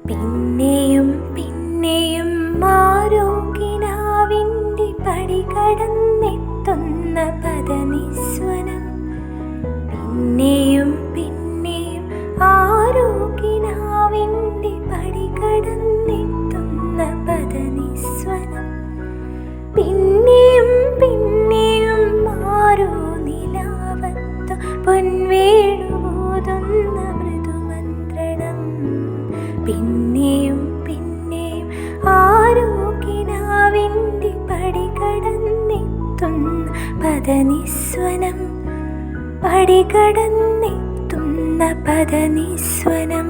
പിന്നെയും പിന്നെയും ആരോഗ്യനാവിൻ്റെ പടി കടന്നെത്തുന്ന പദനിസ്വനം. പിന്നെയും പിന്നെയും ആരോഗ്യനാവിൻ്റെ പടി കടന്നെത്തുന്ന പദനിസ്വനം. പിന്നെയും പിന്നെയും ആരോ നിലാവത്തു പൊൻവേണുപോതുന്ന മൃദുമന്ത്രണം. പിന്നെയും പിന്നെയും ആരോഗ്യനാവിൻ്റെ പടി കടന്നെത്തുന്ന പദനിസ്വനം. പടി കടന്നെത്തുന്ന പദനിസ്വനം.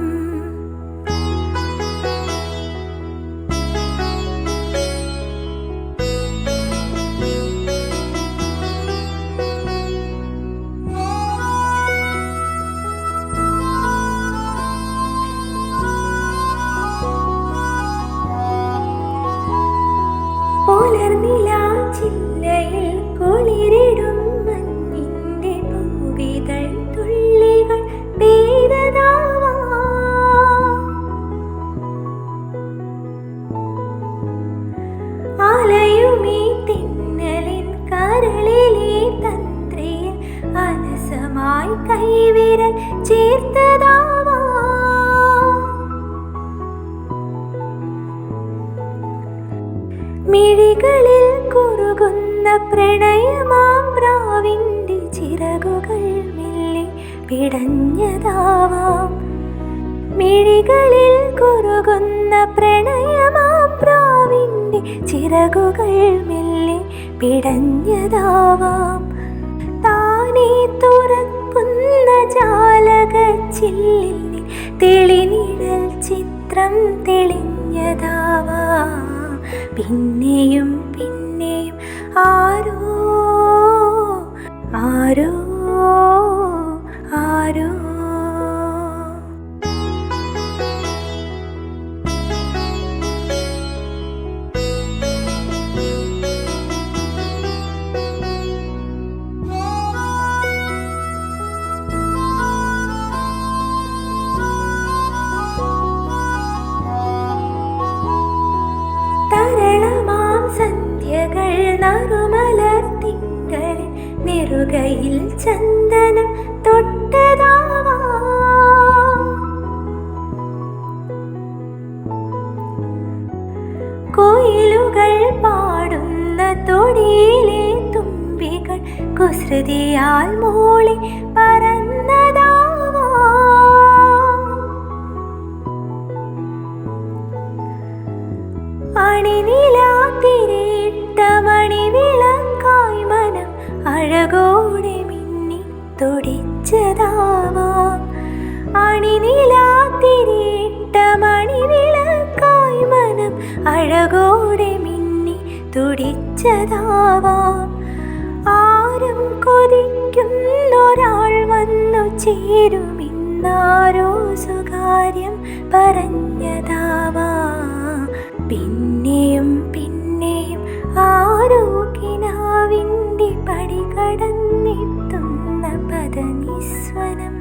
പുലർനിലാച്ചില്ലയിൽ കുളിരിടും മഞ്ഞിൻ്റെ പൂവിതൾ തുള്ളികൾ പെയ്തതാവാം. അലയുമീ തിന്നലിൻ കരളിലെ തന്ത്രിയിൽ അലസമായി കൈവിരൽ ചേർത്തതാവാം. മിഴികളിൽ കുറുകുന്ന പ്രണയമാം പ്രാവിൻ്റെ ചിറകുകൾ മെല്ലെ പിടഞ്ഞതാവാം. മിഴികളിൽ കുറുകുന്ന പ്രണയമാം പ്രാവിൻ്റെ ചിറകുകൾ മെല്ലെ പിടഞ്ഞതാവാം. താനേ തുറക്കുന്ന ജാലകച്ചില്ലിൽ തെളിനിഴൽ ചിത്രം തെളിഞ്ഞതാവാം. പിന്നെയും പിന്നെയും ആരോ ആരോ ആരോ. സന്ധ്യകൾ നറുമലർ തിങ്കളിൽ നെറുകയിൽ ചന്ദനം തൊട്ടതാവാം. കോയിലുകൾ പാടുന്ന തൊടിയിലെ തുമ്പികൾ കുസൃതിയാൽ മൂളി പറന്നതാവാം. അണിനിലാത്തിരിട്ട മണിവിളക്കായി മനം അഴകോടെ മിന്നി തുടിച്ചതാവാം. അണിനിലാത്തിരിട്ട മണിവിളക്കായി മനം അഴകോടെ മിന്നി തുടിച്ചതാവാം. ആരും കൊതിക്കുന്നൊരാൾ വന്നു ചേരുമിന്നാരോ സ്വകാര്യം പറഞ്ഞതാവാം. പിന്നെയും പിന്നെയും ആരോഗ്യനാവിൻ്റെ പടി കടന്നെത്തുന്ന പദനിസ്വനം.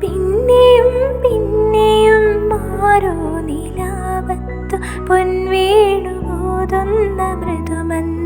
പിന്നെയും പിന്നെയും ആരോ നിലാവത്തു പൊൻവേണുപോതുന്ന മൃദുമന്ത്രണം.